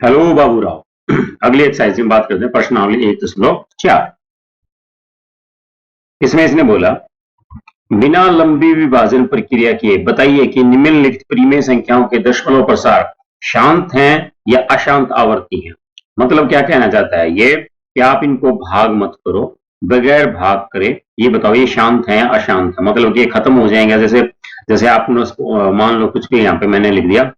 Hello Baburao. अगली exercise में बात करते हैं प्रश्नावली 1.4। इसमें इसने बोला बिना लंबी विभाजन प्रक्रिया किए बताइए कि निम्नलिखित परिमेय संख्याओं के दशमलव प्रसार शांत हैं या अशांत आवर्ती हैं। मतलब क्या कहना चाहता है ये कि आप इनको भाग मत करो, बगैर भाग करे ये बताओ ये शांत है या अशांत है। मतलब कि ये खत्म हो जाएंगे। जैसे जैसे आपने मान लो कुछ भी यहाँ पे मैंने लिख दिया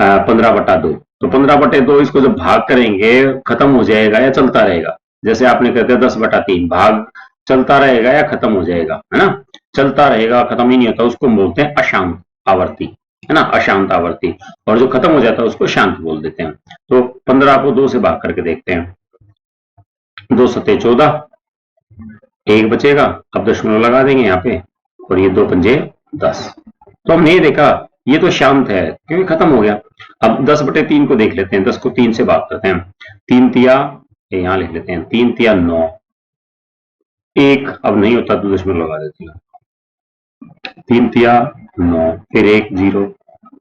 15/2, तो 15/2 इसको जब भाग करेंगे खत्म हो जाएगा या चलता रहेगा। जैसे आपने कहते हैं 10/3 भाग चलता रहेगा या खत्म हो जाएगा, है ना। चलता रहेगा खत्म ही नहीं होता उसको हम बोलते हैं अशांत आवर्ती, है ना, अशांत आवर्ती। और जो खत्म हो जाता है उसको शांत बोल देते हैं। तो 15 को 2 से भाग करके देखते हैं। 2 सत्ते 14, एक बचेगा। अब दशमलव लगा देंगे यहाँ पे और ये 2 पंजे 10। तो हमने ये देखा ये तो शांत है क्योंकि खत्म हो गया। अब 10/3 को देख लेते हैं। 10 को 3 से भाग करते हैं। 3 तिया यहां लिख लेते हैं, 3 तिया 9, एक अब नहीं होता तो दशमलव लगा देते हैं। 3 तिया 9, फिर 1 0,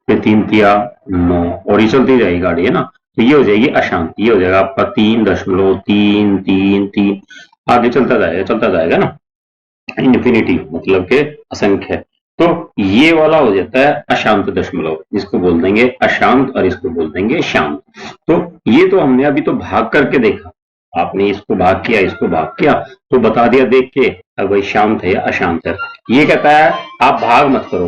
फिर 3 तिया 9 और ये चलती जाएगी गाड़ी, है ना। तो ये हो जाएगी अशांत। ये हो जाएगा आपका 3.333, आगे चलता जाएगा ना, इन्फिनिटी मतलब के असंख्य। तो ये वाला हो जाता है अशांत दशमलव, इसको बोल देंगे अशांत और इसको बोल देंगे शांत। तो ये तो हमने अभी तो भाग करके देखा, आपने इसको भाग किया इसको भाग किया तो बता दिया देख के अब भाई शांत है या अशांत है। ये कहता है आप भाग मत करो।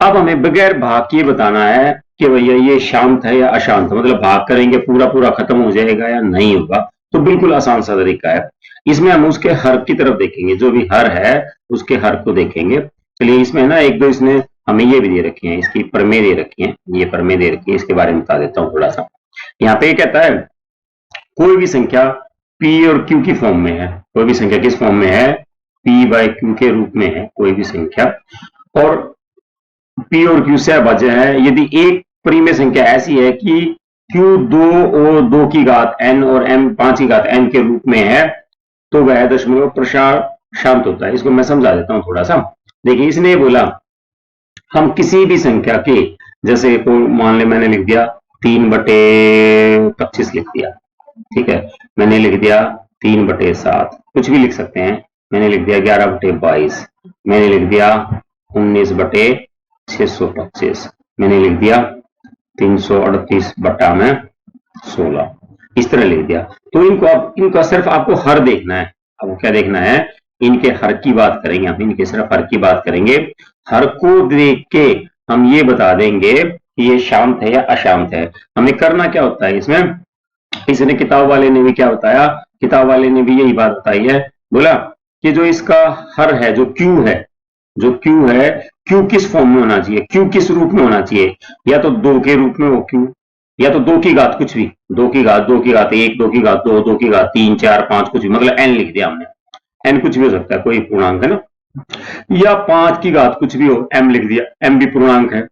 अब हमें बगैर भाग किए बताना है कि भैया ये शांत है या अशांत है। मतलब भाग करेंगे पूरा पूरा खत्म हो जाएगा या नहीं होगा। तो बिल्कुल आसान सा तरीका है। इसमें हम उसके हर की तरफ देखेंगे, जो भी हर है उसके हर को देखेंगे। चलिए इसमें ना एक दो इसने हमें ये भी दे रखी है, इसकी परमेय दे रखी है, ये परमेय दे रखी है, इसके बारे में बता देता हूँ थोड़ा सा। यहाँ पे कहता है कोई भी संख्या P और Q की फॉर्म में है। कोई भी संख्या किस फॉर्म में है? P/Q के रूप में है कोई भी संख्या। और P और Q से अभाज्य है यदि एक परिमेय संख्या ऐसी है कि Q 2 और 2 की घात n और m 5 की घात n के रूप में है तो वह दशमलव प्रसार शांत होता है। इसको मैं समझा देता हूं थोड़ा सा। देखिए इसने बोला हम किसी भी संख्या के, जैसे को मान ले मैंने लिख दिया 3/25 लिख दिया, ठीक है। मैंने लिख दिया 3/7, कुछ भी लिख सकते हैं। मैंने लिख दिया 11/22, मैंने लिख दिया 19/625, मैंने लिख दिया 338/16, इस तरह लिख दिया। तो इनका सिर्फ आपको हर देखना है। आपको क्या देखना है? इनके हर की बात करेंगे हम, इनके सिर्फ हर की बात करेंगे। हर को देख के हम ये बता देंगे कि ये शांत है या अशांत है। हमें करना क्या होता है इसमें, इसने किताब वाले ने भी क्या बताया, किताब वाले ने भी यही बात बताई है। बोला कि जो इसका हर है, जो क्यू है, जो क्यू है, क्यू किस फॉर्म में होना चाहिए, क्यू किस रूप में होना चाहिए। या तो 2 के रूप में हो क्यू, या तो 2 की घात कुछ भी, 2 की घात 1, 2 की घात 2, 2 की घात 3 4 5 कुछ भी, मतलब एन लिख दिया हमने। एन कुछ भी हो सकता है, कोई पूर्णांक है ना। या 5 की घात कुछ भी हो, एम लिख दिया, एम भी पूर्णांक है।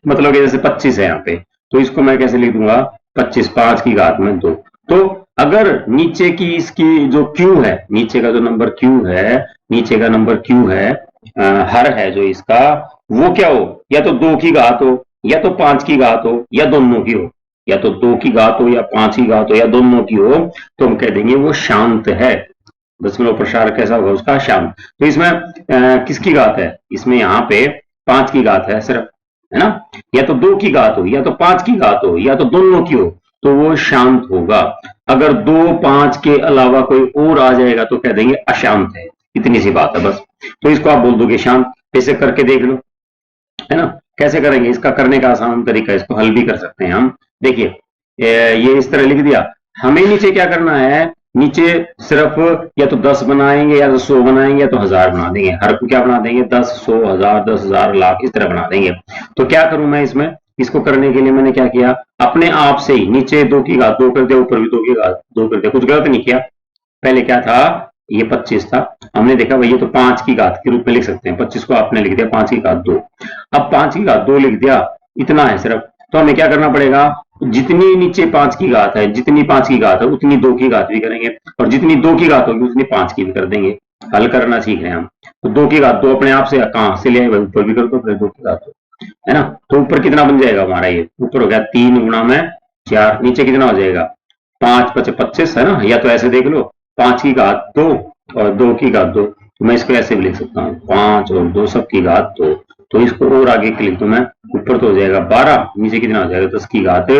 मतलब कि जैसे 25 है यहाँ पे, तो इसको मैं कैसे लिख दूंगा 25, 5 की घात में 2। तो अगर नीचे की इसकी जो क्यू है, नीचे का जो नंबर क्यू है, नीचे का नंबर क्यू है, हर है जो इसका, वो क्या हो, या तो 2 की घात हो, या तो 5 की घात हो, या दोनों की हो। या तो 2 की घात हो, या 5 की घात हो, या दोनों की हो, तो हम कह देंगे वो शांत है। दशमलव प्रसार कैसा होगा उसका? शांत। तो इसमें किसकी घात है? इसमें यहाँ पे 5 की घात है सिर्फ, है ना। या तो 2 की घात हो, या तो 5 की घात हो, या तो दोनों की हो, तो वो शांत होगा। अगर 2 5 के अलावा कोई और आ जाएगा तो कह देंगे अशांत है। इतनी सी बात है बस। तो इसको आप बोल दोगे शांत। ऐसे करके देख लो, है ना। कैसे करेंगे? इसका करने का आसान तरीका, इसको हल भी कर सकते हैं हम। देखिए ये इस तरह लिख दिया। हमें नीचे क्या करना है, नीचे सिर्फ या तो 10 बनाएंगे, या तो 100 बनाएंगे, या तो 1000 बना देंगे। हर को क्या बना देंगे? 10, 100, 1000, 10,000, लाख, इस तरह बना देंगे। तो क्या करूं मैं इसमें, इसको करने के लिए मैंने क्या किया, अपने आप से ही नीचे 2 की घात 2 कर दिया, ऊपर भी 2 की घात 2 कर दिया। कुछ गलत नहीं किया। पहले क्या था, ये 25 था, हमने देखा भाई ये तो 5 की घात के रूप में लिख सकते हैं। 25 को आपने लिख दिया 5 की घात 2। अब 5 की घात 2 लिख दिया, इतना है सिर्फ। तो हमें क्या करना पड़ेगा, जितनी नीचे 5 की घात है, जितनी 5 की घात है उतनी 2 की घात भी करेंगे, और जितनी 2 की घात होगी उतनी 5 की भी कर देंगे। हल करना सीख रहे हैं हम। तो 2 की घात 2 अपने आप से कहां से ले आए, ऊपर भी कर दो, फिर 2 की घात 2। है ना। तो ऊपर कितना बन जाएगा हमारा, ये ऊपर हो गया 3 गुणा में 4, नीचे कितना हो जाएगा 5 × 5 = 25 है ना। या तो ऐसे देख लो 5 की घात 2 और 2 की घात 2, तो मैं इसको ऐसे भी लिख सकता हूँ 5 और 2 सब की घात 2। तो इसको और आगे लिख दूं मैं, ऊपर तो हो जाएगा 12, नीचे कितना हो जाएगा 10 की घात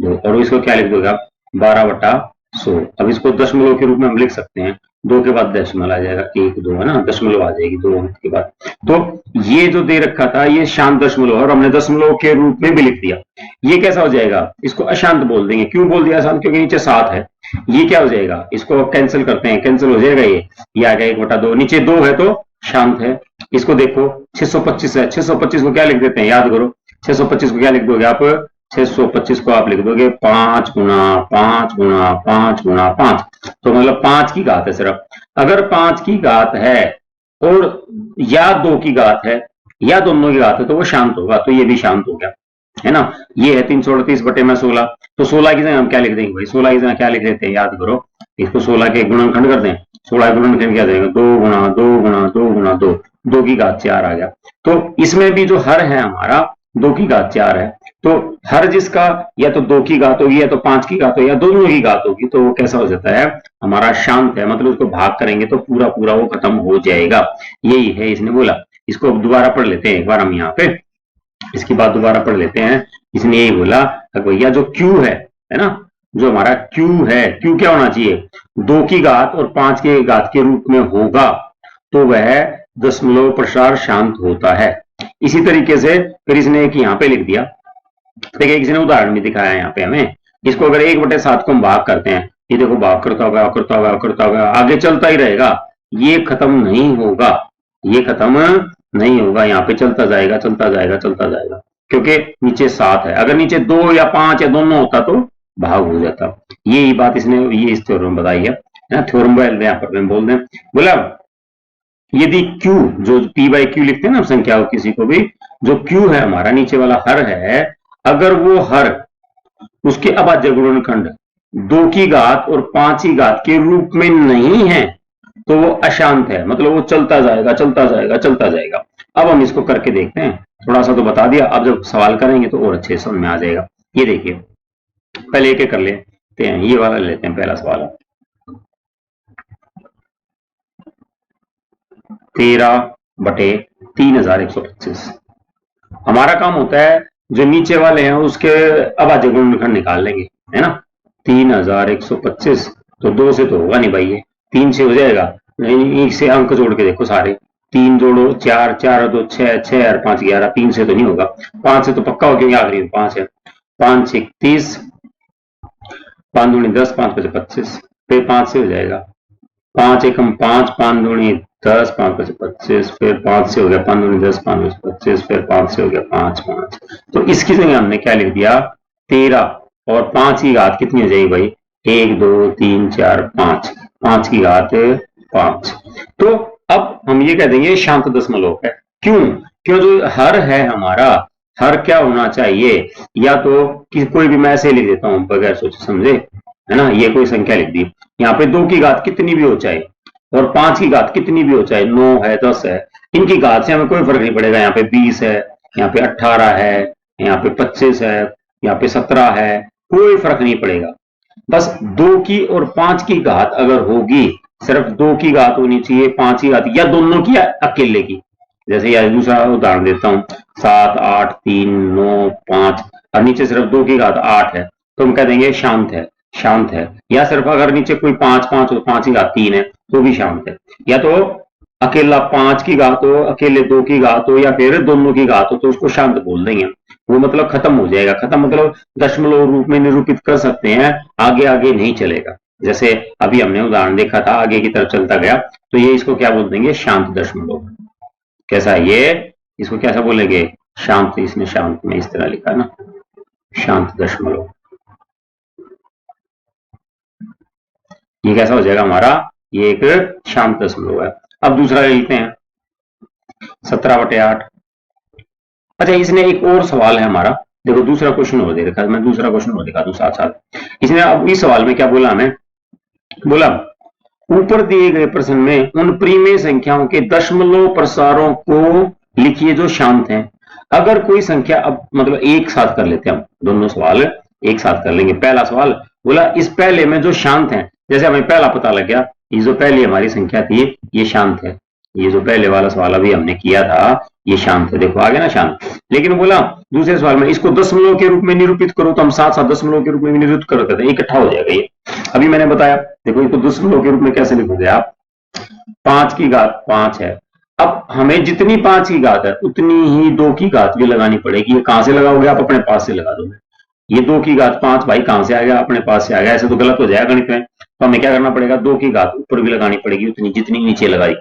2, और इसको क्या लिख दोगे आप 12/100। अब इसको दशमलव के रूप में हम लिख सकते हैं, 2 के बाद दशमलव आ जाएगा 1 2 है ना, दशमलव आ जाएगी 2 अंक के बाद। तो ये जो दे रखा था ये शांत दशमलव है और हमने दशमलव के रूप में भी लिख दिया। ये कैसा हो जाएगा, इसको अशांत बोल देंगे। क्यों बोल दिया अशांत, क्योंकि नीचे 7 है। ये क्या हो जाएगा, इसको कैंसिल करते हैं, कैंसिल हो जाएगा ये आ गया 1/2, नीचे 2 है तो शांत है। इसको देखो 625 है, 625 को क्या लिख देते हैं, याद करो 625 को क्या लिख दोगे आप, 625 को आप लिख दोगे 5 गुणा 5 गुणा 5 गुणा 5, तो मतलब 5 की घात है सिर्फ। अगर 5 की घात है और या 2 की घात है या दोनों की घात है तो वो शांत होगा, तो ये भी शांत हो गया है ना। ये है 338/16, तो 16 की जगह हम क्या लिख देंगे भाई, 16 की जगह क्या लिख देते हैं, याद करो इसको 16 के गुणनखंड कर दें, 16 के गुणनखंड क्या देगा 2 गुणा 2 गुणा 2 गुणा 2, 2 की घात 4 आ गया। तो इसमें भी जो हर है हमारा 2 की घात 4 है, तो हर जिसका या तो 2 की घात होगी या तो 5 की घात होगी या दोनों की घात होगी, तो वो कैसा हो जाता है हमारा शांत है, मतलब उसको भाग करेंगे तो पूरा पूरा वो खत्म हो जाएगा। यही है इसने बोला। इसको दोबारा पढ़ लेते हैं एक बार हम यहाँ पे, इसकी बात दोबारा पढ़ लेते हैं। इसने यही बोला भैया जो Q है ना, जो हमारा Q है, Q क्या होना चाहिए 2 की घात और 5 की घात के रूप में होगा, तो वह दशमलव प्रसार शांत होता है। इसी तरीके से फिर इसने एक यहाँ पे लिख दिया, देखिए किसी ने उदाहरण भी दिखाया यहाँ पे हमें। इसको अगर 1/7 को हम भाग करते हैं, ये देखो भाग करता होगा करता होगा करता होगा, आगे चलता ही रहेगा, ये खत्म नहीं होगा, ये खत्म नहीं होगा, यहाँ पे चलता जाएगा चलता जाएगा चलता जाएगा, क्योंकि नीचे 7 है। अगर नीचे 2 या 5 या दोनों होता तो भाग हो जाता। यही बात इसने ये इस थ्योरम में बताई है ना। थ्योरम यहाँ पर बोल दें, बोला यदि Q जो P/Q लिखते हैं ना संख्या हो किसी को भी, जो Q है हमारा नीचे वाला हर है, अगर वो हर उसके अभाज्य गुणनखंड 2 की घात और 5 की घात के रूप में नहीं है तो वो अशांत है, मतलब वो चलता जाएगा चलता जाएगा चलता जाएगा। अब हम इसको करके देखते हैं, थोड़ा सा तो बता दिया, अब जब सवाल करेंगे तो और अच्छे समझ में आ जाएगा। ये देखिए पहले एक कर लेते हैं, ये वाला लेते हैं पहला सवाल, 13/3125। हमारा काम होता है जो नीचे वाले हैं उसके अभाज्य गुणनखंड निकाल लेंगे, है ना। 3125 तो 2 से तो होगा नहीं भाई, ये 3 से हो जाएगा, एक से अंक जोड़ के देखो सारे, 3 जोड़ो 4 4 2 6 6 और 5 11, 3 से तो नहीं होगा, 5 से तो पक्का हो क्योंकि आखिरी में 5 है, 5 6 30, 5 दूनी 10, 5 5 25, फिर 5 से हो जाएगा, 5 एकम 5, 5 दूनी 10, 5 5 25, फिर 5 से हो गया 5 दूनी 10, 5 5 25, फिर 5 से हो गया 5 5। तो इसकी जगह हमने क्या लिख दिया 13 और 5 की घात कितनी हो जाएगी भाई 1 2 3 4 5, 5 की घात 5। तो अब हम ये कह देंगे शांत दशमलव है। क्यों, क्यों जो हर है हमारा, हर क्या होना चाहिए, या तो कोई भी मैं ऐसे लिख देता हूं बगैर सोचे समझे, है ना। ये कोई संख्या लिख दी, यहाँ पे 2 की घात कितनी भी हो चाहे और 5 की घात कितनी भी हो चाहे, 9 है 10 है, इनकी घात से हमें कोई फर्क नहीं पड़ेगा। यहाँ पे 20 है, यहाँ पे 18 है, यहाँ पे 25 है, यहाँ पे 17 है, कोई फर्क नहीं पड़ेगा। बस 2 की और 5 की घात अगर होगी, सिर्फ 2 की घात होनी चाहिए, 5 की घात या दोनों की या अकेले की। जैसे यार दूसरा उदाहरण देता हूं, 7 8 3 9 5 और नीचे सिर्फ 2 की घात 8 है, तो हम कह देंगे शांत है, शांत है। या सिर्फ अगर नीचे कोई 5 5 और 5 की घात 3 है तो भी शांत है। या तो अकेला 5 की घात हो, अकेले 2 की घात हो, या फिर दोनों की घात हो, तो उसको शांत बोल देंगे। वो मतलब खत्म हो जाएगा, खत्म मतलब दशमलव रूप में निरूपित कर सकते हैं, आगे आगे नहीं चलेगा। जैसे अभी हमने उदाहरण देखा था, आगे की तरफ चलता गया, तो ये इसको क्या बोल देंगे शांत दशमलव। कैसा ये, इसको कैसा बोलेंगे शांत, इसने शांत में इस तरह लिखा ना, शांत दशमलव। ये कैसा हो जाएगा हमारा, ये एक शांत दशमलव है। अब दूसरा लेते हैं 17/8। अच्छा इसने एक और सवाल है हमारा, देखो दूसरा क्वेश्चन और दे रखा है, मैं दूसरा क्वेश्चन और दिखा दूं साथ साथ। इसने अब इस सवाल में क्या बोला हमें, बोला ऊपर दिए गए प्रश्न में उन परिमेय संख्याओं के दशमलव प्रसारों को लिखिए जो शांत हैं। अगर कोई संख्या, अब मतलब एक साथ कर लेते हैं हम, दोनों सवाल एक साथ कर लेंगे। पहला सवाल बोला इस पहले में जो शांत है, जैसे हमें पहला पता लग गया, ये जो पहली हमारी संख्या थी ये शांत है, ये जो पहले वाला सवाल अभी हमने किया था ये शांत है, देखो आ गया ना शांत। लेकिन बोला दूसरे सवाल में इसको दशमलव के रूप में निरूपित करो, तो हम साथ साथ दशमलव के रूप में निरूपित कर करते हैं, इकट्ठा हो जाएगा ये। अभी मैंने बताया, देखो इसको दशमलव के रूप में कैसे लिखोगे आप, 5 की घात 5 है। अब हमें जितनी 5 की घात है उतनी ही 2 की घात भी लगानी पड़ेगी। ये कहां से लगाओगे आप, अपने पास से लगा दोगे। ये 2 की घात 5 भाई कहां से आ गया, अपने पास से आ गया, ऐसे तो गलत हो जाएगा गणित में। तो हमें क्या करना पड़ेगा, 2 की घात ऊपर भी लगानी पड़ेगी उतनी जितनी नीचे लगाई।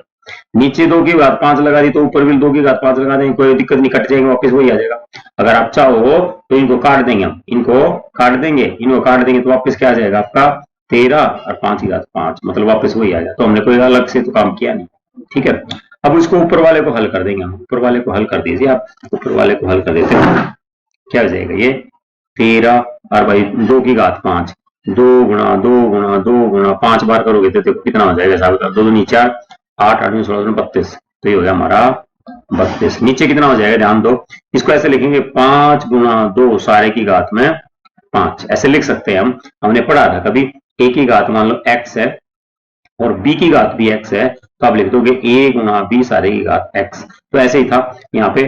नीचे 2 की घात 5 लगा दी तो ऊपर भी 2 की घात 5 लगा देंगे, कोई दिक्कत नहीं, कट जाएंगे वापस वही आ जाएगा। अगर आप चाहो तो इनको काट देंगे, हम इनको काट देंगे, इनको काट देंगे तो वापस क्या आ जाएगा आपका 13 और 5 की घात 5, मतलब वापस वही आ जाएगा। तो हमने कोई अलग से तो काम किया नहीं, ठीक है। अब उसको ऊपर वाले को हल कर देंगे हम, ऊपर वाले को हल कर दीजिए आप, ऊपर वाले को हल कर देते हैं, क्या हो जाएगा ये 13 और भाई 2 की घात 5, 2 गुणा 2 गुणा 2 गुणा 5 बार करोगे तो देखो कितना हो जाएगा, साहब 2 2 4 8 8 16 32, तो ये हो गया हमारा 32। नीचे कितना हो जाएगा ध्यान दो, इसको ऐसे लिखेंगे 5 गुणा 2 सारे की घात में 5, ऐसे लिख सकते हैं हम। हमने पढ़ा था कभी a की घात मान लो x है और b की घात भी x है, तो आप लिख दोगे a गुणा b सारे की घात x। तो ऐसे ही था यहाँ पे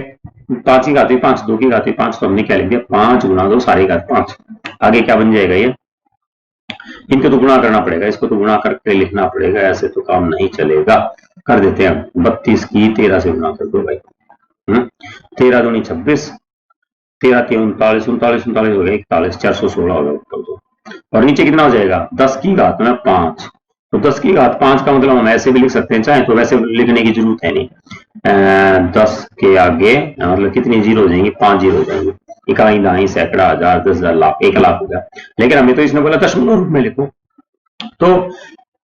5 की घात भी 5, 2 की घात भी 5, तो हमने क्या लिख दिया 5 गुणा 2 सारे की घात 5। आगे क्या बन जाएगा ये, इनको तो गुणा करना पड़ेगा, इसको तो गुणा करके लिखना पड़ेगा, ऐसे तो काम नहीं चलेगा। कर देते हैं 32 की 13 से गुणा कर दो भाई, 13 दूनी 26, 13 के 39 39 39 हो गया 41, 416 होगा ऊपर दो। और नीचे कितना हो जाएगा 10 की घात में 5, तो 10 की घात 5 का मतलब हम ऐसे भी लिख सकते हैं, चाहे तो वैसे लिखने की जरूरत है नहीं। 10 के आगे मतलब कितनी जीरो हो जाएंगी, 5 जीरो हो जाएंगे, इकाई दाई सैकड़ा हजार 10,000 लाख 1 लाख हो गया। लेकिन हमें तो इसने बोला दशमलव रूप में लिखो, तो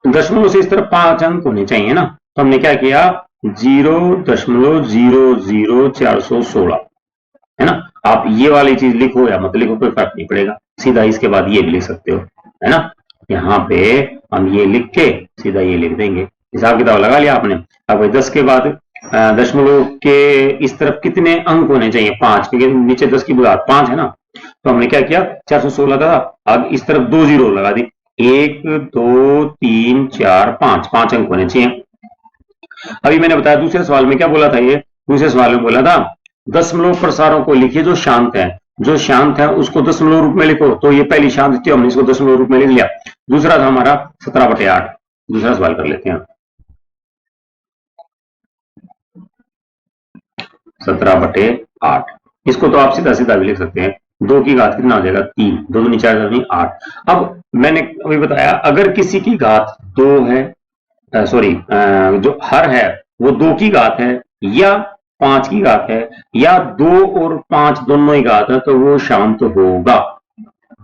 दशमलव से इस तरफ 5 अंक होने चाहिए ना, तो हमने क्या किया 0.00416, है ना। आप ये वाली चीज लिखो या मत लिखो कोई फर्क नहीं पड़ेगा, सीधा इसके बाद ये भी लिख सकते हो, है ना। यहाँ पे हम ये लिख के सीधा ये लिख देंगे, हिसाब किताब लगा लिया आपने। अब 10 के बाद दशमलव के इस तरफ कितने अंक होने चाहिए 5, क्योंकि नीचे 10 की घात 5 है ना, तो हमने क्या किया 416 था, अब इस तरफ 2 जीरो लगा दी, 1 2 3 4 5, 5 अंक होने चाहिए। अभी मैंने बताया दूसरे सवाल में क्या बोला था, ये दूसरे सवाल में बोला था दशमलव प्रसारों को लिखिए जो शांत है, जो शांत है उसको दशमलव रूप में लिखो, तो ये पहली शांत थी हमने इसको दशमलव रूप में लिख लिया। दूसरा था हमारा 17/8, दूसरा सवाल कर लेते हैं 17/8, इसको तो आप सीधा सीधा भी लिख सकते हैं, 2 की घात कितना हो जाएगा 3, 2 दूनी 4 दूनी 8। अब मैंने अभी बताया अगर किसी की घात 2 है, सॉरी जो हर है वो 2 की घात है या 5 की घात है या 2 और 5 दोनों ही घात है, तो वो शांत होगा।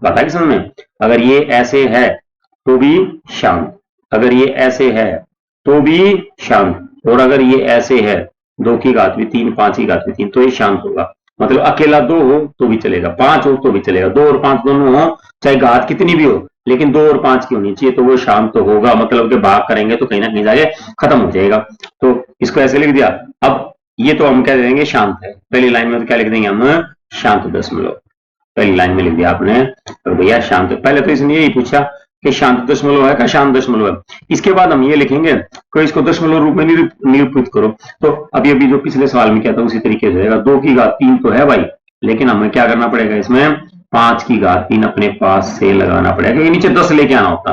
पता है समझ में, अगर ये ऐसे है तो भी शांत, अगर ये ऐसे है तो भी शांत, और अगर ये ऐसे है 2 की घात भी 3 5 की घात भी 3, तो ये शांत होगा। मतलब अकेला 2 हो तो भी चलेगा, 5 हो तो भी चलेगा, 2 और 5 दोनों हो चाहे घात कितनी भी हो, लेकिन 2 और 5 की होनी चाहिए, तो वो शांत तो होगा। मतलब कि भाग करेंगे तो कहीं ना कहीं जाके खत्म हो जाएगा, तो इसको ऐसे लिख दिया। अब ये तो हम क्या देंगे शांत है, पहली लाइन में तो क्या लिख देंगे हम शांत दशमलव, पहली लाइन में लिख दिया आपने, तो भैया शांत। पहले तो इसने यही पूछा कि शांत दशमलव है क्या शांत दशमलव है, इसके बाद हम ये लिखेंगे कि इसको दशमलव रूप में निरूपित करो। तो अभी अभी जो पिछले सवाल में क्या था उसी तरीके से रहेगा, 2 की घात 3 तो है भाई, लेकिन हमें क्या करना पड़ेगा इसमें 5 की घात 3 अपने पास से लगाना पड़ेगा, क्योंकि नीचे 10 लेके आना होता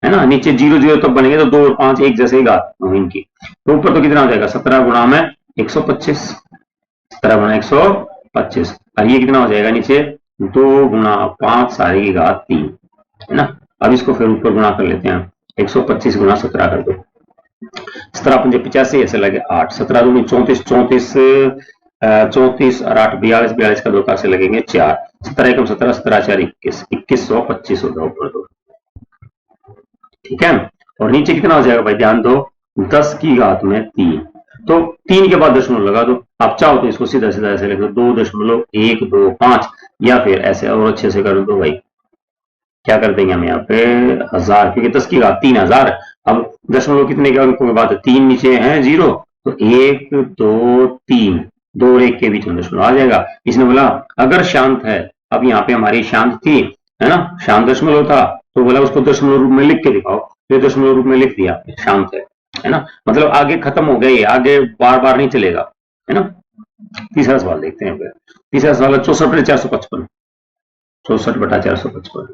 है ना, नीचे 0 0 तब बनेंगे तो 2 और 5 एक जैसे ही घात इनकी, तो ऊपर तो कितना हो जाएगा 17 गुणा में 125, 17 गुणा 125, और ये कितना हो जाएगा नीचे 2 गुणा 5 सारी की घात 3, है ना। अब इसको फिर ऊपर गुणा कर लेते हैं, 125 गुणा 17 कर दो, 17 पंजे 85 ऐसे लगे 8, 17 दूनी 34, 34 34 और 8 42, 42 का 2 का से लगेंगे 4, 17 एकम 17, 17 4 21, 2125 होगा ऊपर दो, ठीक है। और नीचे कितना हो जाएगा भाई ध्यान दो 10 की घात में 3, तो 3 के बाद दशमलव लगा दो, आप चाहो तो इसको सीधा सीधा ऐसे लिख दो 2.125, या फिर ऐसे और अच्छे से कर दो भाई, क्या कर देंगे हम यहाँ पे 1000, क्योंकि 10 की घात 3000। अब दशमलव कितने के अंकों के बाद 3 नीचे हैं 0, तो 1 2 3 2 और 1 के बीच में दशमलव आ जाएगा। इसने बोला अगर शांत है, अब यहाँ पे हमारी शांत थी, है ना, शांत दशमलव था, तो बोला उसको दशमलव रूप में लिख के दिखाओ, तो दशमलव रूप में लिख दिया, शांत है ना, मतलब आगे खत्म हो गई, आगे बार बार नहीं चलेगा, है ना। तीसरा सवाल देखते हैं फिर। तीसरा सवाल है 64/455, 64/455,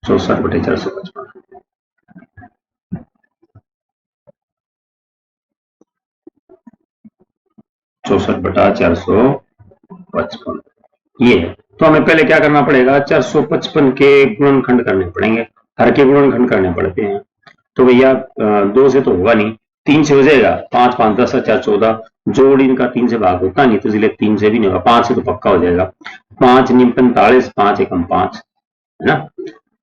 64/455। 64/455 ये है। तो हमें पहले क्या करना पड़ेगा, 455 के गुणनखंड करने पड़ेंगे, हर के गुणनखंड करने पड़ते हैं। तो भैया 2 से तो होगा नहीं, 3 से हो जाएगा, 5 5 10 4 14, जोड़ इनका 3 से भाग होता नहीं, तो इसलिए 3 से भी नहीं होगा, 5 से तो पक्का हो जाएगा। 5 9 45, 5 एकम 5, है ना।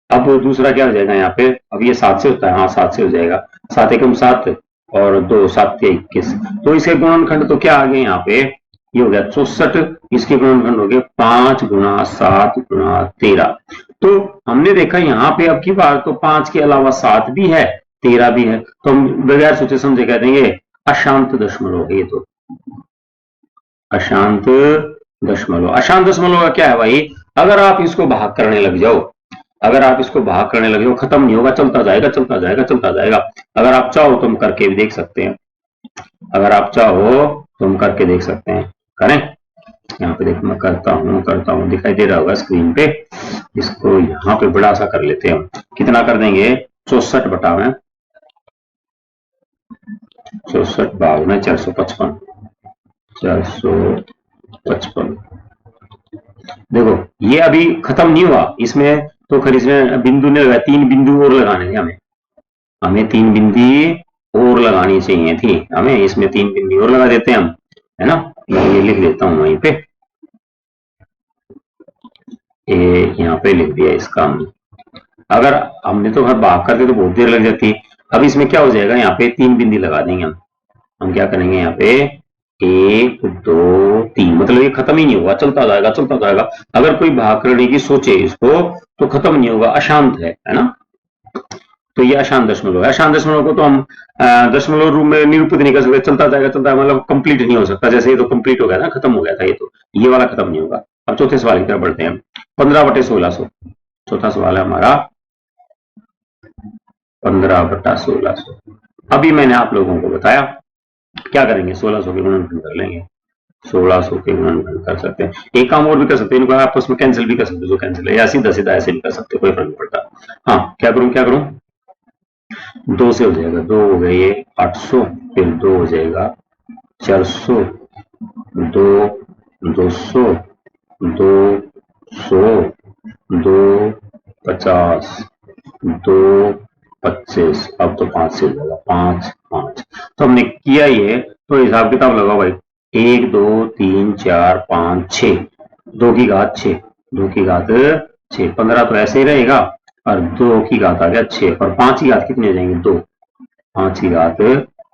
अब दूसरा क्या हो जाएगा यहाँ पे, अब ये 7 से होता है, हाँ 7 से हो जाएगा, 7 एकम 7 और 2 7 के 21, तो इसके गुणनखंड तो क्या आ गए यहाँ पे, ये हो गया 64, इसके गुणनखंड हो गए 5 गुणा 7 गुणा 13। तो हमने देखा यहाँ पे अब की बार तो 5 के अलावा 7 भी है, 13 भी है, तो हम बगैर सोचे समझे कह देंगे अशांत दशमलव है ये। तो अशांत दशमलव, अशांत दशमलव का क्या है भाई, अगर आप इसको भाग करने लग जाओ, अगर आप इसको भाग करने लगे हो, खत्म नहीं होगा, चलता जाएगा चलता जाएगा चलता जाएगा। अगर आप चाहो तो हम करके भी देख सकते हैं, अगर आप चाहो तो हम करके देख सकते हैं, करें। यहाँ पे देखो मैं करता हूँ, दिखाई दे रहा होगा स्क्रीन पे, इसको यहाँ पे बड़ा सा कर लेते हैं हम। कितना कर देंगे, 64 बटा में 64 भाग में 455, 455। देखो ये अभी खत्म नहीं हुआ, इसमें तो खैर इसमें बिंदु ने लगाया, 3 बिंदु और लगाने थे हमें, हमें 3 बिंदी और लगानी चाहिए थी हमें, इसमें 3 बिंदी और लगा देते हैं हम, है ना। मैं ये लिख देता हूं वहीं पे, ये यहाँ पे लिख दिया इसका हमने। अगर हमने तो हर भाग करते तो बहुत देर लग जाती, अब इसमें क्या हो जाएगा, यहाँ पे 3 बिंदी लगा देंगे हम क्या करेंगे यहाँ पे 1 2 3, मतलब ये खत्म ही नहीं होगा, चलता जाएगा चलता जाएगा। अगर कोई भाग करने की सोचे इसको तो खत्म नहीं होगा, अशांत है ना। तो ये अशांत दशमलव है। अशांत दशमलव को तो हम दशमलव रूप में निरूपित नहीं कर सकते, चलता जाएगा चलता है, मतलब कंप्लीट नहीं हो सकता, जैसे ये तो कंप्लीट हो गया ना, खत्म हो गया था ये, तो ये वाला खत्म नहीं होगा। अब चौथे सवाल की तरफ बढ़ते हैं, 15/1600, चौथा सवाल है हमारा 15/1600। अभी मैंने आप लोगों को बताया क्या करेंगे, 1600 के गुणनखंड कर लेंगे, 1600 के गुणनखंड कर सकते हैं। एक काम और भी कर सकते हैं, इनको आपस में कैंसिल भी कर सकते हैं, जो कैंसिल है, या सीधा सीधा ऐसे भी कर सकते हैं, कोई फर्क नहीं पड़ता। हाँ क्या करूं 2 से हो जाएगा, 2 हो गए ये 800, फिर 2 हो जाएगा 400, 2 200, 200, 2 50, 2 25, अब तो 5 से हो जाएगा, 5 5। तो हमने किया ये, तो हिसाब किताब लगाओ भाई, 1 2 3 4 5 6, 2 की घात 6, 2 की घात 6, 15 तो ऐसे ही रहेगा, और 2 की घात आ गया 6, और 5 की घात कितनी हो जाएंगे 2, 5 की घात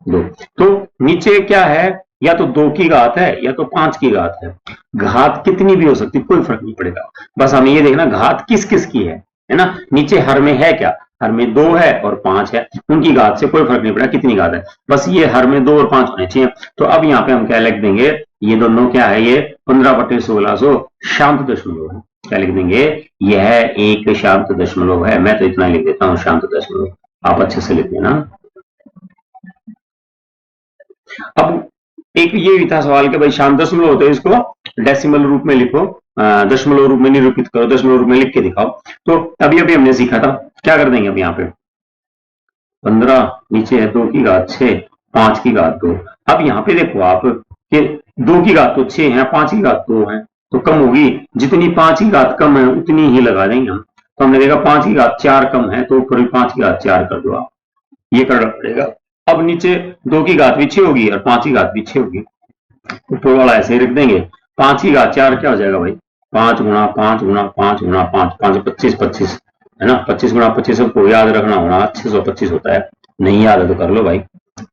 2। तो नीचे क्या है, या तो 2 की घात है या तो 5 की घात है, घात कितनी भी हो सकती, कोई फर्क नहीं पड़ेगा, बस हमें ये देखना घात किस किस की है ना। नीचे हर में है क्या, हर में 2 है और 5 है, उनकी घात से कोई फर्क नहीं पड़ा कितनी घात है, बस ये हर में 2 और 5 होने चाहिए। तो अब यहाँ पे हम क्या लिख देंगे, ये दोनों क्या है, ये 15/1600 शांत दशमलव है। क्या लिख देंगे, यह एक शांत दशमलव है। मैं तो इतना लिख देता हूं, शांत दशमलव, आप अच्छे से लिख देना। अब एक ये भी था सवाल कि भाई शांत दशमलव होते हैं, इसको डेसिमल रूप में लिखो, दशमलव रूप में निरूपित करो, दशमलव रूप में लिख के दिखाओ। तो अभी अभी हमने सीखा था, क्या कर देंगे अब यहाँ पे 15, नीचे है 2 की घात 6, 5 की घात 2। अब यहाँ पे देखो आप कि 2 की घात तो 6 है, 5 की घात 2 है, तो कम होगी, जितनी 5 की घात कम है उतनी ही लगा देंगे हम। तो हमने देखा 5 की घात 4 कम है, तो ऊपर 5 की घात 4 कर दो आप, ये करना पड़ेगा। अब नीचे 2 की घात भी 6 होगी और 5 की घात भी 6 होगी, ऊपर वाला ऐसे ही रख देंगे। 5 की घात 4 क्या हो जाएगा भाई, 5 गुणा 5 गुणा 5 गुणा 5, 5 25 25, है ना, 25 गुणा 25 को याद रखना होना, 625 होता है, नहीं याद है तो कर लो भाई,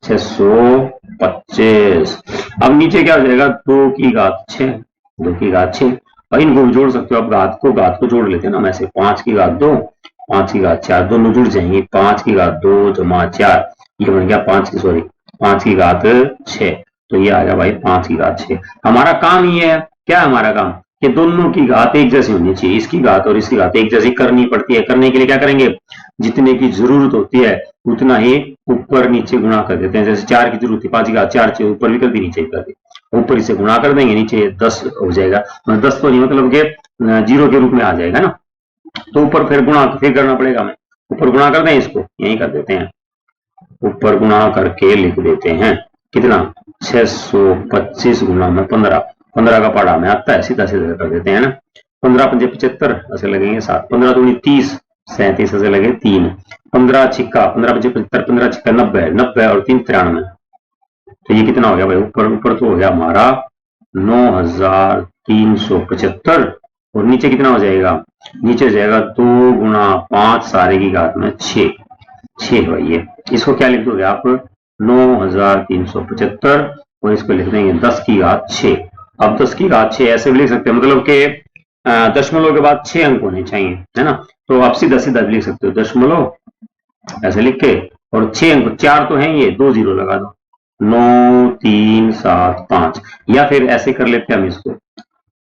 625। अब नीचे क्या हो जाएगा, 2 की घात 6, 2 की घात 6, और इनको जोड़ सकते हो, अब घात को जोड़ लेते हैं ना, वैसे 5 की घात 2, 5 की घात 4, दोनों जुड़ जाएंगे, 5 की घात 2 जमा 4, ये बन गया 5 की, सॉरी 5 की घात 6, तो ये आ गया भाई 5 की घात 6। हमारा काम ये है, क्या है हमारा काम, कि दोनों की घात एक जैसी होनी चाहिए, इसकी घात और इसकी घात एक जैसी करनी पड़ती है। करने के लिए क्या करेंगे, जितने की जरूरत होती है उतना ही ऊपर नीचे गुणा कर देते हैं। जैसे 4 की जरूरत थी, 5 की घात 4 चाहिए, ऊपर भी कर दी नीचे भी कर दी, ऊपर इसे गुणा कर देंगे, नीचे 10 हो जाएगा। 10 तो नहीं मतलब के 0 के रूप में आ जाएगा ना, तो ऊपर फिर गुणा फिर करना पड़ेगा हमें। ऊपर गुणा कर दें, इसको यही कर देते हैं, ऊपर गुणा करके लिख देते हैं कितना, 625 गुणा में 15, 15 का पढ़ा में आता है, सीधा सीधा कर देते हैं ना। 15 पंजे 75 ऐसे लगेंगे 7, 15 दूनी 30, 37 ऐसे लगे 3, 15 छिक्का 15 पंजे 75, 15 छिक्का 90, 90 और 3 93, तो ये कितना हो गया भाई, ऊपर ऊपर तो हो गया हमारा 9375, और नीचे कितना हो जाएगा, नीचे जाएगा 2 गुणा 5 सारे की घात में 6, 6 भाई ये। इसको क्या लिख दोगे आप, 9375, और इसको लिख देंगे 10 की घात 6। अब 10 की घात 6 ऐसे भी लिख सकते हैं, मतलब के दशमलव के बाद 6 अंक होने चाहिए, है ना, तो आप सीधा सीधा लिख सकते हो दशमलव ऐसे लिख के, और 6 अंक, 4 तो है ये, 2 जीरो लगा दो, 9 3 7 5, या फिर ऐसे कर लेते हैं हम इसको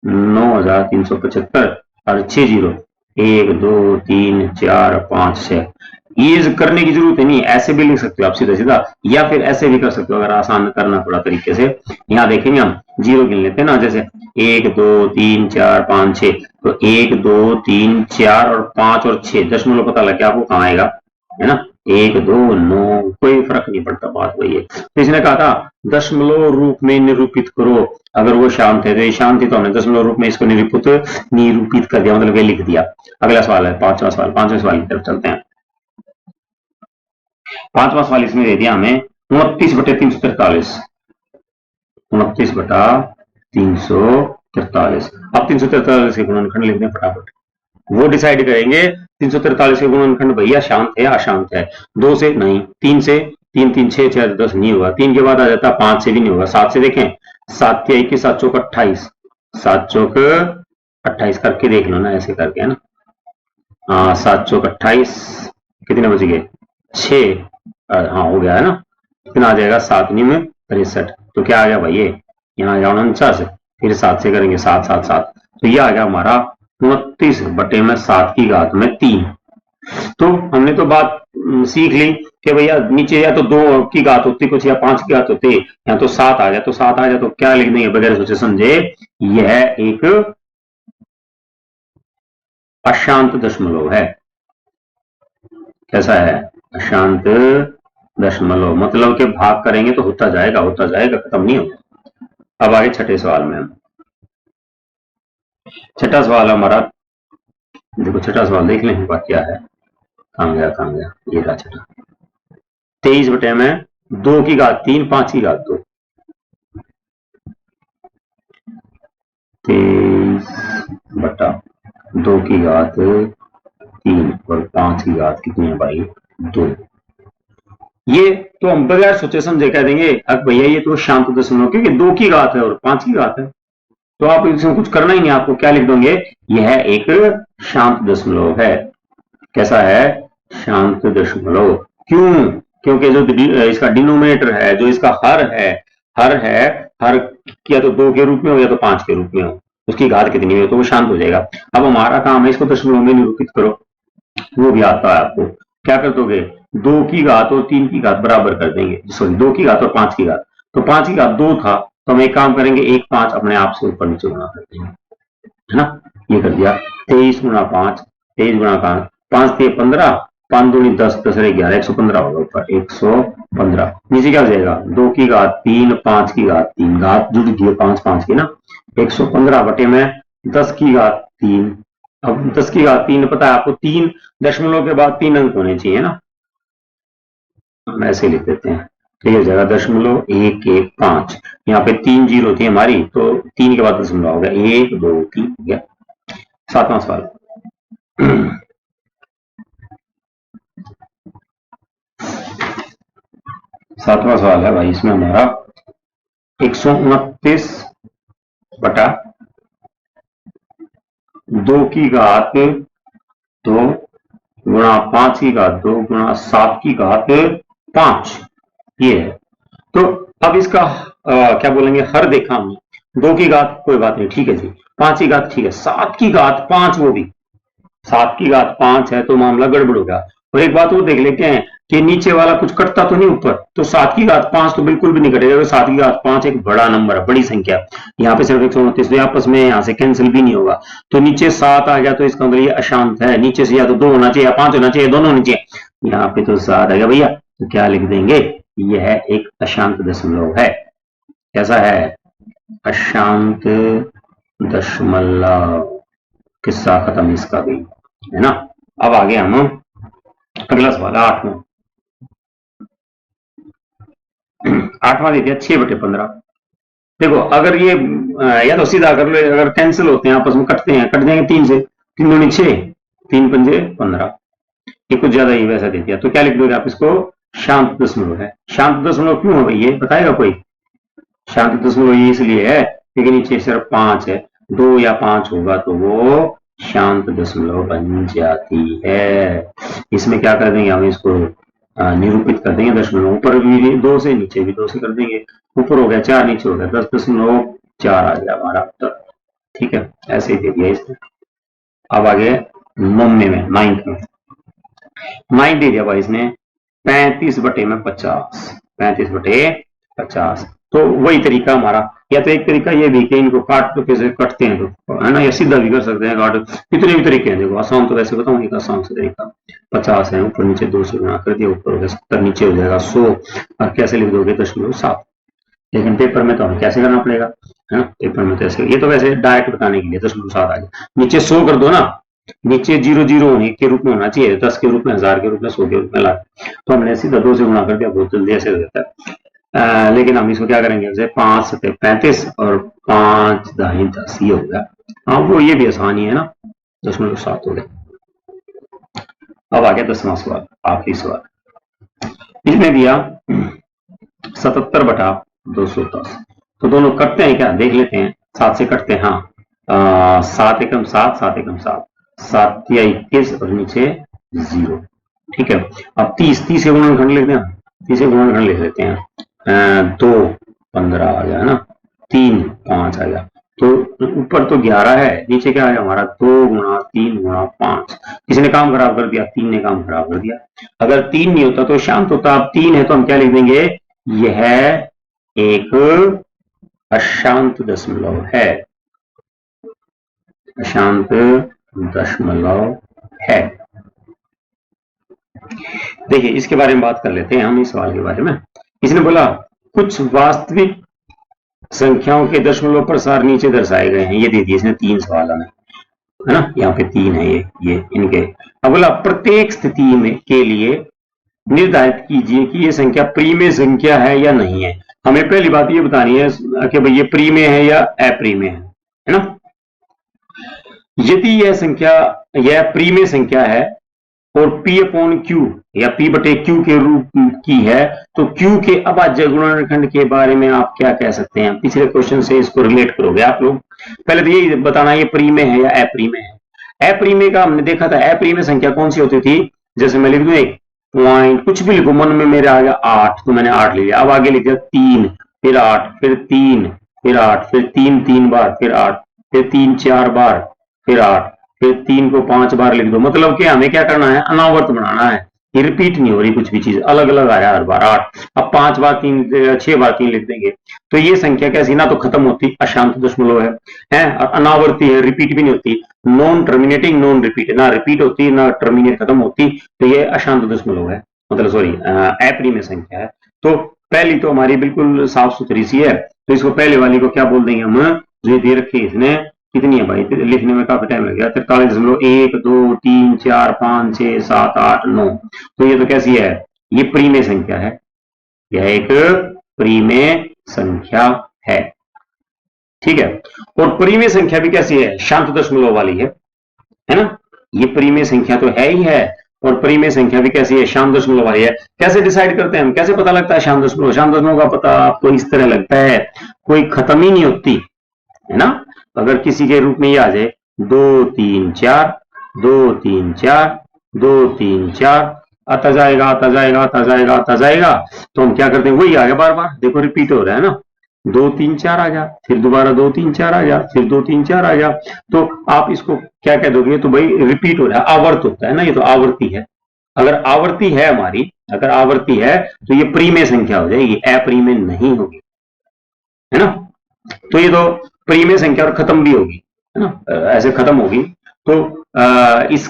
9375 और 6 जीरो, 1 2 3 4 5 6, ये करने की जरूरत नहीं, ऐसे भी लिख सकते हो आप सीधा सीधा, या फिर ऐसे भी कर सकते हो अगर आसान करना पड़ा तरीके से। यहाँ देखेंगे हम जीरो गिन लेते हैं ना, जैसे 1 2 3 4 5 6, तो 1 2 3 4 और 5 और 6, दशमलव पता लग गया आपको कहाँ आएगा, है ना, 1 2 9, कोई फर्क नहीं पड़ता, बात वही है। तो इसने कहा था दशमलव रूप में निरूपित करो, अगर वो शांत है तो ये शांत है, तो हमने दशमलव रूप में इसको निरूपित कर दिया, मतलब ये लिख दिया। अगला सवाल है पांचवा सवाल, पांचवें सवाल की तरफ चलते हैं। पांचवा सवाल इसमें दे दिया हमें 29/343, 29/343। अब 343 के गुणनखंड लिख दें फटाफट, वो डिसाइड करेंगे 343 के गुणनखंड भैया शांत है अशांत है, 2 से नहीं, 3 से, 3 3 6 6 10 नहीं होगा, 3 के बाद आ जाता 5 से भी नहीं होगा, 7 से देखें, 7 के 21 7 चौक 28, 7 चौक 28 करके देख लो ना, ऐसे करके, है ना, 7 चौक 28, कितने बच गए 6, हाँ हो गया है ना, कितना आ जाएगा 7 निम 63, तो क्या आ गया भाई ये, यहाँ आ गया 49, फिर 7 से करेंगे 7 7 7, तो ये आ गया हमारा 29/7 की घात में 3। तो हमने तो बात सीख ली कि भैया नीचे या तो 2 की घात होती कुछ, या 5 की घात होती, या तो 7 आ जाए, तो 7 आ जाए तो क्या लिख देंगे बगैर सोचे समझे, यह एक अशांत दशमलव है। कैसा है, अशांत दशमलव, मतलब कि भाग करेंगे तो होता जाएगा खत्म नहीं होगा। अब आगे छठे सवाल में, छठा सवाल हमारा, देखो छठा सवाल देख लें क्या है, कहां गया, ये रहा छठा, 23 बटे में 2 की घात 3 5 की घात 2, 23/2 की घात 3 और 5 की घात कितनी है भाई 2। ये तो हम बगैर सोचे समझे कह देंगे अब भैया ये तो शांत दशमलव, क्योंकि 2 की घात है और 5 की घात है, तो आप इसमें कुछ करना ही नहीं, आपको क्या लिख दोगे, यह एक शांत दशमलव है। कैसा है, शांत दशमलव। क्यों, क्योंकि जो इसका डिनोमिनेटर है, जो इसका हर है, हर या तो 2 के रूप में हो या तो 5 के रूप में हो, उसकी घात कितनी हो तो वो शांत हो जाएगा। अब हमारा काम है इसको दशमलव में निरूपित करो, वो भी आता है आपको। क्या कर दोगे, 2 की घात और 3 की घात बराबर कर देंगे, सॉरी 2 की घात और 5 की घात, तो 5 की घात 2 था, तो हम एक काम करेंगे 1 5 अपने आप से ऊपर नीचे गुणा कर देंगे, है ना, ये कर दिया 23 गुणा 5, 23 गुणा 5, 5 थे 15, 5 दूनी 10 10 11, 115 होगा ऊपर 115, नीचे क्या हो जाएगा 2 की घात 3 5 की घात 3, घात जुड़ गई 5 5 की ना, 115 बटे में 10 की घात 3। अब 10 की घात 3 पता है आपको, 3 दशमलव के बाद 3 अंक होने चाहिए ना, हम ऐसे लिख देते हैं, तो ये हो जाएगा दशमलव 1 1 5, यहाँ पे 3 जीरो थी हमारी, तो 3 के बाद दशमलव हो गया 1 2 3 हो गया। सातवां सवाल, सातवां सवाल है भाई, इसमें हमारा 129 बटा 2 की घात 2 गुणा 5 की घात 2 गुणा 7 की घात 5, ये है। तो अब इसका क्या बोलेंगे, हर देखा हमने, 2 की घात कोई बात नहीं, ठीक है जी, 5 की घात ठीक है, 7 की घात 5, वो भी 7 की घात 5 है तो मामला गड़बड़ हो गया। और एक बात वो देख लेते हैं कि नीचे वाला कुछ कटता तो नहीं ऊपर, तो 7 की घात 5 तो बिल्कुल भी नहीं कटेगा, 7 की घात 5 एक बड़ा नंबर है, बड़ी संख्या। यहाँ पे सिर्फ 129 तो आपस में यहाँ से कैंसिल भी नहीं होगा, तो नीचे 7 आ गया तो इसका मतलब ये अशांत है, नीचे से या तो 2 होना चाहिए या 5 होना चाहिए, दोनों होने चाहिए। यहाँ पे तो 7 आ गया भैया, तो क्या लिख देंगे, यह एक अशांत दशमलव है। कैसा है, अशांत दशमलव। किस्सा खत्म इसका भी, है ना। अब आगे हम अगला सवाल 8वां। 8वां दे दिया 6/15। देखो अगर ये या तो सीधा कर लो, अगर कैंसिल होते हैं आपस में, कटते हैं, कट जाएंगे 3 से, 3 दूनी 6, 3 पंजे 15, ये कुछ ज्यादा ही वैसा दे दिया, तो क्या लिख दोगे आप इसको, शांत दशमलव है। शांत दशमलव क्यों है भाई, ये बताएगा कोई। शांत दशमलव ये इसलिए है क्योंकि नीचे सिर्फ 5 है, 2 या 5 होगा तो वो शांत दशमलव बन जाती है। इसमें क्या कर देंगे हम, इसको निरूपित कर देंगे दशमलव, ऊपर भी 2 से, नीचे भी 2 से कर देंगे, ऊपर हो गया 4, नीचे हो गया 10.4 आ गया हमारा उत्तर। ठीक है, ऐसे ही दे दिया इसने। अब आगे 9वें में, 9th में, 9 दे दिया भाई इसने 35/50, 35/50। तो वही तरीका हमारा, या तो एक तरीका ये भी कि इनको काट तो कैसे कटते हैं तो, है ना, या सीधा भी कर सकते हैं काट, कितने भी तरीके हैं। देखो आसान तो वैसे बताऊंगी, आसान से तरीका 50 है, ऊपर नीचे 2 से गुणा कर दिया, ऊपर हो गया 70, नीचे हो जाएगा 100, और कैसे लिख दोगे 0.7। लेकिन पेपर में तो हमें कैसे करना पड़ेगा, है ना, पेपर में तो ऐसे, ये तो वैसे डायरेक्ट बताने के लिए 0.7 आ गया, नीचे 100 कर दो ना, नीचे 0 होने के रूप में होना चाहिए, 10 के रूप में, 1000 के रूप में, 100 के रूप में लाख, तो हमने सीधा 2 से गुणा कर दिया, बहुत जल्दी ऐसे हो जाता है। लेकिन हम इसको क्या करेंगे, जैसे 5 7 35 और 5 दाई 10, ये हो गया। हाँ वो ये भी आसान ही है ना, 0.7 हो गया। अब आ गया 10वां सवाल, आखिरी सवाल। इसमें दिया 77/210, तो दोनों कटते हैं क्या, देख लेते हैं, 7 से कटते हैं, हाँ, 7 एकम 7, 7 एकम 7, 7 या 21 और नीचे 0। ठीक है, अब 30 के गुणनखंड लिखते हैं, 30 के गुणनखंड लिख लेते हैं, 2 15 आ गया ना, 3 5 आ गया, तो ऊपर तो 11 है, नीचे क्या है हमारा 2 गुणा 3 गुणा 5। किसी ने काम खराब कर दिया, 3 ने काम खराब कर दिया। अगर 3 नहीं होता तो शांत होता, अब 3 है तो हम क्या लिख देंगे, यह एक अशांत दशमलव है, अशांत दशमलव है। देखिए इसके बारे में बात कर लेते हैं हम, इस सवाल के बारे में। इसने बोला कुछ वास्तविक संख्याओं के दशमलव प्रसार नीचे दर्शाए गए हैं, ये दे दिए इसने 3 सवाल हमें, है ना, यहाँ पे 3 है ये इनके। अब बोला प्रत्येक स्थिति में के लिए निर्धारित कीजिए कि ये संख्या प्रीमेय संख्या है या नहीं है। हमें पहली बात ये बतानी है कि भाई ये प्रीमेय है या अप्रीमेय है ना। यदि यह संख्या, यह प्रीमेय संख्या है और P/Q या P/Q के रूप की है, तो Q के अभाज्य गुणनखंड के बारे में आप क्या कह सकते हैं, पिछले क्वेश्चन से इसको रिलेट करोगे आप लोग। पहले तो यही बताना ये प्रीमेय है या अप्रीमेय है। अप्रीमेय का हमने देखा था, अप्रीमेय संख्या कौन सी होती थी, जैसे मैं लिख दूं एक पॉइंट, कुछ भी लिखो, मन में मेरे आ गया 8 तो मैंने 8 ले लिया। अब आगे लिख दिया 3 फिर 8 फिर 3 फिर 8 फिर 3 3 बार फिर 8 फिर 3 4 बार फिर 8 फिर 3 को 5 बार लिख दो। मतलब कि हमें क्या करना है, अनावर्त बनाना है, ये रिपीट नहीं हो रही, कुछ भी चीज अलग अलग आ रहा है हर बार 8। अब 5 बार 3 6 बार 3 लिख देंगे तो ये संख्या कैसी, ना तो खत्म होती, अशांत दशमलव है, और अनावर्ती है, रिपीट भी नहीं होती, नॉन टर्मिनेटिंग नॉन रिपीट, ना रिपीट होती ना टर्मिनेट खत्म होती, तो ये अशांत दशमलव है, मतलब सॉरी अप्रीमेय संख्या है। तो पहली तो हमारी बिल्कुल साफ सुथरी सी है, तो इसको पहले वाली को क्या बोल देंगे हम, जो दे रखी है इसने, कितनी है भाई, लिखने में काफी टाइम लग गया, 43.1 2 3 4 5 6 7 8 9, तो ये तो कैसी है, ये प्रीमेय संख्या है, यह एक प्रीमेय संख्या है। ठीक है, और प्रीमेय संख्या भी कैसी है, शांत दशमलव वाली है ना, ये प्रीमेय संख्या तो है ही है, और प्रीमेय संख्या भी कैसी है, शांत दशमलव वाली है। कैसे डिसाइड करते हैं हम, कैसे पता लगता है शांत दशमलव, शांत दशमलव का पता आपको इस तरह लगता है, कोई खत्म ही नहीं होती, है ना। अगर किसी के रूप में ये आ जाए 2 3 4 2 3 4 2 3 4 आता जाएगा आता जाएगा आता जाएगा आता जाएगा, तो हम क्या करते हैं, वही आ गया बार बार, देखो रिपीट हो रहा है ना, 2 3 4 आ गया, फिर दोबारा 2 3 4 आ गया, फिर 2 3 4 आ गया। तो आप इसको क्या कह दोगे, तो भाई रिपीट हो रहा है, आवर्त होता है ना, ये तो आवर्ती है। अगर आवर्ती है हमारी, अगर आवर्ती है तो ये प्रीमेय संख्या हो जाएगी, अप्रीमेय नहीं होगी, है ना। तो ये तो प्रीमेय संख्या और खत्म भी होगी, है ना, ऐसे खत्म होगी। तो इस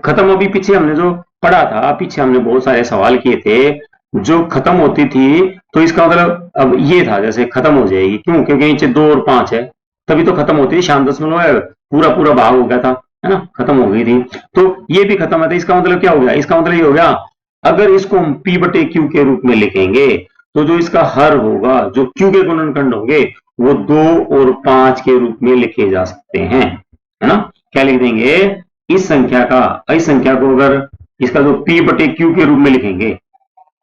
खत्म अभी पीछे हमने जो पढ़ा था, पीछे हमने बहुत सारे सवाल किए थे, जो खत्म होती थी तो इसका मतलब अब ये था जैसे खत्म हो जाएगी, क्यों, क्योंकि नीचे 2 और 5 है, तभी तो खत्म होती थी, शांत दशमलव है, पूरा पूरा भाग हो गया था, है ना, खत्म हो गई थी। तो ये भी खत्म है, तो इसका मतलब क्या हो गया, इसका मतलब ये हो गया, अगर इसको हम पी बटे क्यू के रूप में लिखेंगे, तो जो इसका हर होगा, जो क्यू के गुणनखंड होंगे, वो 2 और 5 के रूप में लिखे जा सकते हैं, है ना। क्या लिख देंगे, इस संख्या का, इस संख्या को अगर इसका जो पी बटे क्यू के रूप में लिखेंगे,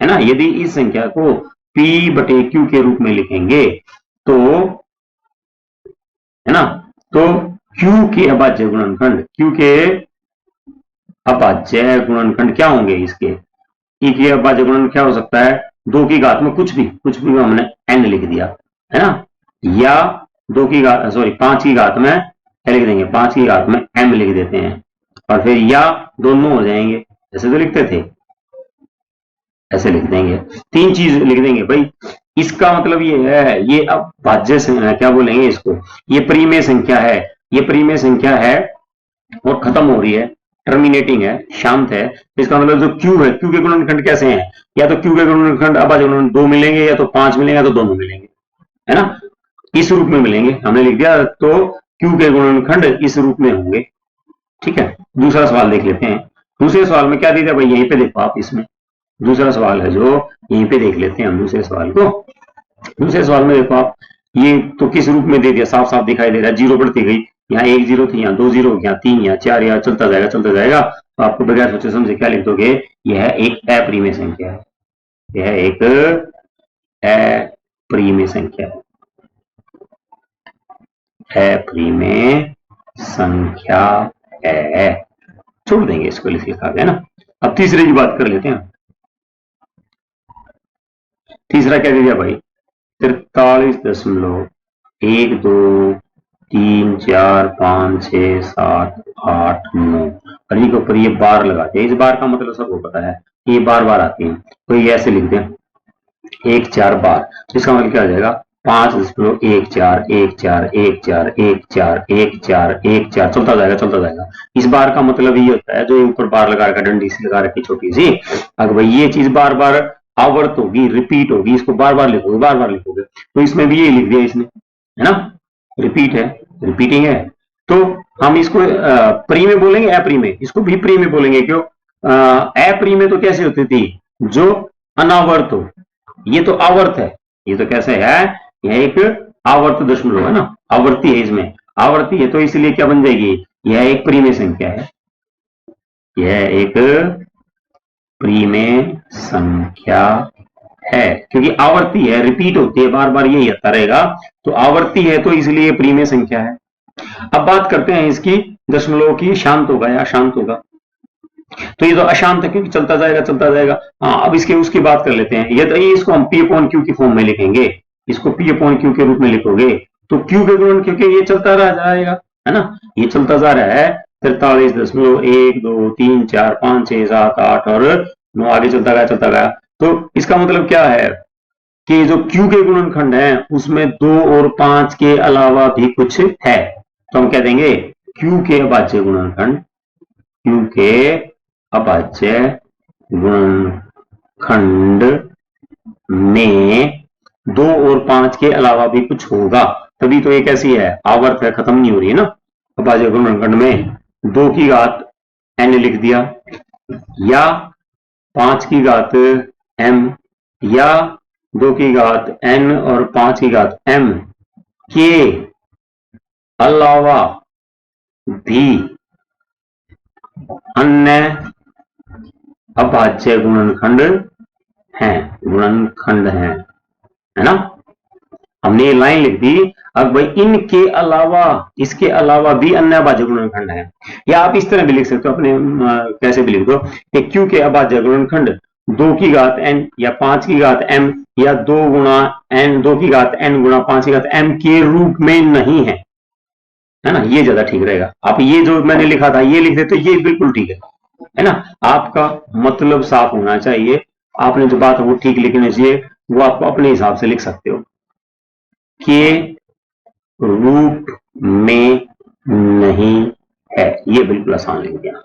है ना, यदि इस संख्या को पी बटे क्यू के रूप में लिखेंगे, तो, है ना, तो क्यू के अभाज्य गुणनखंड, क्यू के अभाज्य गुणनखंड क्या होंगे इसके, ई के अभाज्य गुणनखंड क्या हो सकता है, 2 की घात में कुछ भी हमने एन लिख दिया, है ना, या 2 की घात, सॉरी 5 की घात में क्या लिख देंगे, 5 की घात में एम लिख देते हैं, और फिर या दोनों हो जाएंगे, जैसे तो लिखते थे ऐसे लिख देंगे, 3 चीज लिख देंगे भाई। इसका मतलब ये है, ये अब भाज्य क्या बोलेंगे इसको, ये प्रीमेय संख्या है, ये प्रीमेय संख्या है और खत्म हो रही है, टर्मिनेटिंग है, शांत है, तो इसका मतलब जो क्यू है, क्यू के गुणनखंड कैसे हैं, या तो क्यू के गुणनखंड अभाज्य गुणनखंड 2 मिलेंगे, या तो 5 मिलेंगे, या तो दोनों मिलेंगे, है ना, इस रूप में मिलेंगे, हमने लिख दिया, तो क्यू के गुणनखंड इस रूप में होंगे। ठीक है, दूसरा सवाल देख लेते हैं। दूसरे सवाल में क्या दिया भाई, यहीं पे देखो आप, इसमें दूसरा सवाल है जो, यहीं पे देख लेते हैं हम दूसरे सवाल को। दूसरे सवाल में देखो आप, ये तो किस रूप में दे दिया, साफ साफ दिखाई दे रहा है, जीरो बढ़ती गई, यहाँ 1 0 थी, यहाँ 2 0, यहाँ 3, यहाँ 4, यहाँ चलता जाएगा चलता जाएगा, तो आपको बगैर सोचे समझे क्या लिख दोगे, यह एक अप्रीमेय संख्या है, यह एक अप्रीमेय संख्या है, अप्रीमेय संख्या है, छोड़ देंगे इसको, लिखा गया ना। अब तीसरे की बात कर लेते हैं। तीसरा क्या दे दिया भाई, 43.1 2 3 4 5 6 7 8 9, और के ऊपर ये बार लगाते हैं, इस बार का मतलब सबको पता है, ये बार बार आती है, तो ये ऐसे लिख दें 1 4 बार, तो इसका मतलब क्या हो जाएगा, 5.1 4 1 4 1 4 1 4 1 4 चलता जाएगा चलता जाएगा। इस बार का मतलब ये होता है, जो ऊपर बार लगा रखा, डंडी से लगा रखी छोटी सी, अगर भाई ये चीज बार बार आवर्त होगी, रिपीट होगी, इसको बार बार लिखोगे, तो इसमें भी ये लिख दिया इसने, है ना, रिपीट है, रिपीटिंग है, तो हम इसको प्री में बोलेंगे, अप्री में, इसको भी प्री में बोलेंगे, क्यों, अप्री में तो कैसे होती थी, जो अनावर्त हो, ये तो आवर्त है, ये तो कैसे है, यह एक आवर्त दशमलव है ना, आवर्ती है, इसमें आवर्ती है, तो इसलिए क्या बन जाएगी, यह एक प्रीमेय संख्या है, यह एक प्रीमेय संख्या है, क्योंकि आवर्ती है, रिपीट होती है, बार बार यही आता रहेगा, तो आवर्ती है, तो इसलिए प्रीमेय संख्या है। अब बात करते हैं इसकी दशमलव की, शांत होगा या अशांत होगा, तो ये तो अशांत है, क्योंकि चलता जाएगा चलता जाएगा। हाँ, अब इसके उसकी बात कर लेते हैं, यदि इसको हम पी अपॉन क्यू की फॉर्म में लिखेंगे, इसको पी अपॉन क्यू के रूप में लिखोगे, तो क्यू के गुणन, क्योंकि ये चलता रह जाएगा, है ना, ये चलता जा रहा है, 43.1 2 3 4 5 6 7 8 और 9, आगे चलता गया, तो इसका मतलब क्या है कि जो क्यू के गुणनखंड है, उसमें 2 और 5 के अलावा भी कुछ है, तो हम कह देंगे क्यू के अभाज्य गुणनखंड, क्यू के अभाज्य गुणनखंड में 2 और 5 के अलावा भी कुछ होगा, तभी तो ये कैसी है, आवर्त है, खत्म नहीं हो रही है ना। अभाज्य गुणनखंड में 2 की घात n लिख दिया, या 5 की घात m, या 2 की घात n और 5 की घात m के अलावा भी अन्य अभाज्य गुणनखंड है ना, हमने ये लाइन लिख दी। अब भाई इनके अलावा, इसके अलावा भी अन्य अभाज्य गुणनखंड है, या आप इस तरह भी लिख सकते हो अपने कैसे भी लिख दो कि क्यू के अभाज्य गुणनखंड 2 की घात n या 5 की घात m या 2 गुणा n, 2 की घात n गुणा 5 की घात m के रूप में नहीं है ना। ये ज्यादा ठीक रहेगा। आप ये जो मैंने लिखा था ये लिख देते तो ये बिल्कुल ठीक है ना। आपका मतलब साफ होना चाहिए, आपने जो बात है वो ठीक लिखनी चाहिए, वो आप अपने हिसाब से लिख सकते हो। के रूप में नहीं है, ये बिल्कुल आसान लिख दिया।